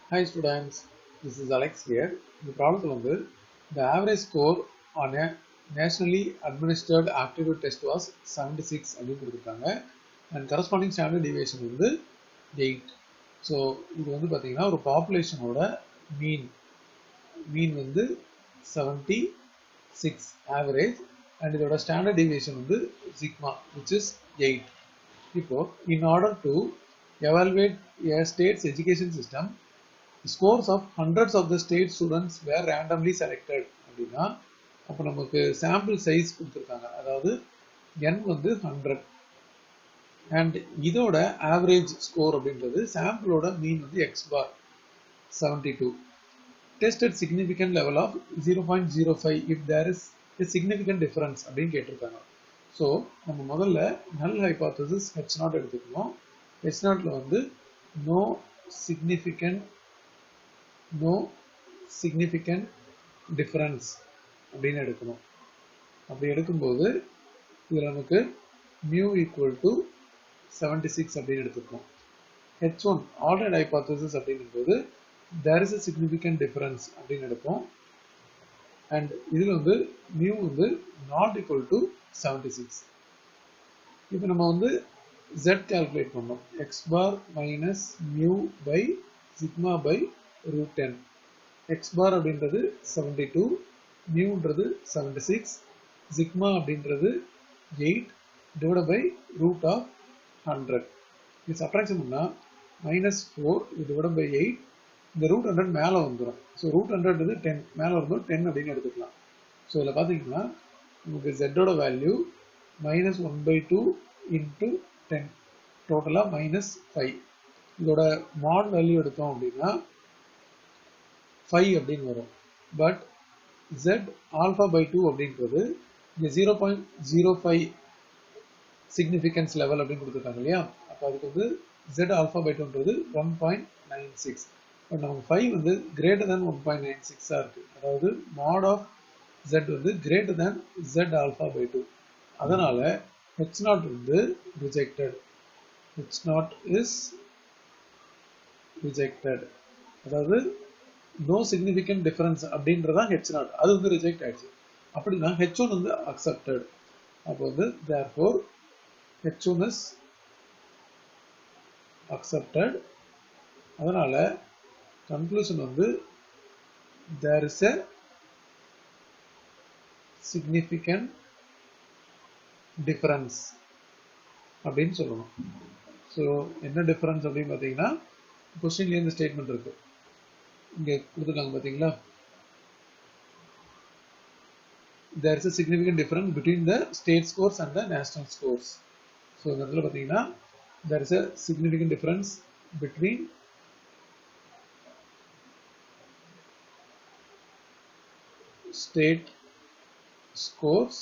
Hi students, this is Alex here. The problem வந்து the average score on a nationally administered aptitude test was 76 அப்படின்னு கொடுத்துருக்காங்க and corresponding standard deviation வந்து 8. So இது வந்து பார்த்தீங்கன்னா ஒரு பாப்புலேஷனோட மீன் வந்து 76 average and இதோட standard deviation வந்து sigma which is 8. இப்போ in order to evaluate a state's education system, scores of hundreds of the state students were randomly selected அப்படின்னா அப்போ நமக்கு சாம்பிள் சைஸ் கொடுத்துருக்காங்க, அதாவது n வந்து 100 அண்ட் இதோட ஆவரேஜ் ஸ்கோர் அப்படின்றது சாம்பிளோட மீன் வந்து x bar 72. Tested significant level of 0.05 if there is a significant difference அப்படின்னு கேட்டிருக்காங்க. ஸோ நம்ம முதல்ல நல் ஹைபாத்தசிஸ் H0 எடுத்துக்கணும். H0ல வந்து no significant difference அப்படின்னு எடுக்கணும். அப்படி எடுக்கும்போது இதில் நமக்கு mu equal to 76 அப்படின்னு எடுத்துக்கணும். H1 alternate hypothesis அப்படிங்கும்போது there is a significant difference அப்படின்னு எடுப்போம். அண்ட் இதில் வந்து mu வந்து not equal to 76. இப்போ நம்ம வந்து z calculate பண்ணோம். x bar minus mu by sigma by root 10. x bar அப்படின்றது 72, muன்றது 76, sigma அப்படின்றது 8 divided by root of 100. இது சப்ட்ராக்ஷன் பண்ணால் minus 4 divided by 8, இந்த root 100 மேலே வந்துடும். ஸோ root 100 வந்து 10 மேலே வரும்போது 10 அப்படின்னு எடுத்துக்கலாம். ஸோ இதில் பார்த்தீங்கன்னா நமக்கு z-ஓட வேல்யூ minus 1/2 into 10, டோட்டலாக minus 5. இதோட மாட் வேல்யூ எடுத்தோம் அப்படின்னா 5 அப்படின்னு வரும். பட் z alpha by 2 அப்படின்றது இங்கே 0.05 சிக்னிஃபிகன்ஸ் லெவல் அப்படின்னு கொடுத்துருக்காங்க இல்லையா, அப்போ அதுக்கு வந்து z alpha by 2ன்றது 1.96. பட் நமக்கு 5 வந்து greater than 1.96 இருக்குது. அதாவது mod of z வந்து greater than z alpha by 2. அதனால H0 வந்து rejected. H0 is rejected. அதாவது no significant difference அப்படின்றதான் H0, அது வந்து ரிஜெக்ட் ஆயிடுச்சு. அப்படின்னா H1 வந்து accepted. அப்போ வந்து therefore H1 is accepted. அதனால conclusion வந்து there is a significant difference அப்படின்னு சொல்லணும். ஸோ என்ன டிஃபரன்ஸ் அப்படின்னு பார்த்தீங்கன்னா கொஸ்டின்லேயே இந்த ஸ்டேட்மெண்ட் இருக்கு, இங்கே கொடுத்துருக்காங்க பார்த்தீங்களா, there is a significant difference between the state scores and the national scores. So இந்த இடத்துல பார்த்தீங்கன்னா there is a significant difference between state scores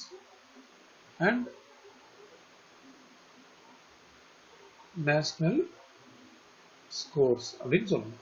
and national scores அப்படின்னு சொல்லணும்.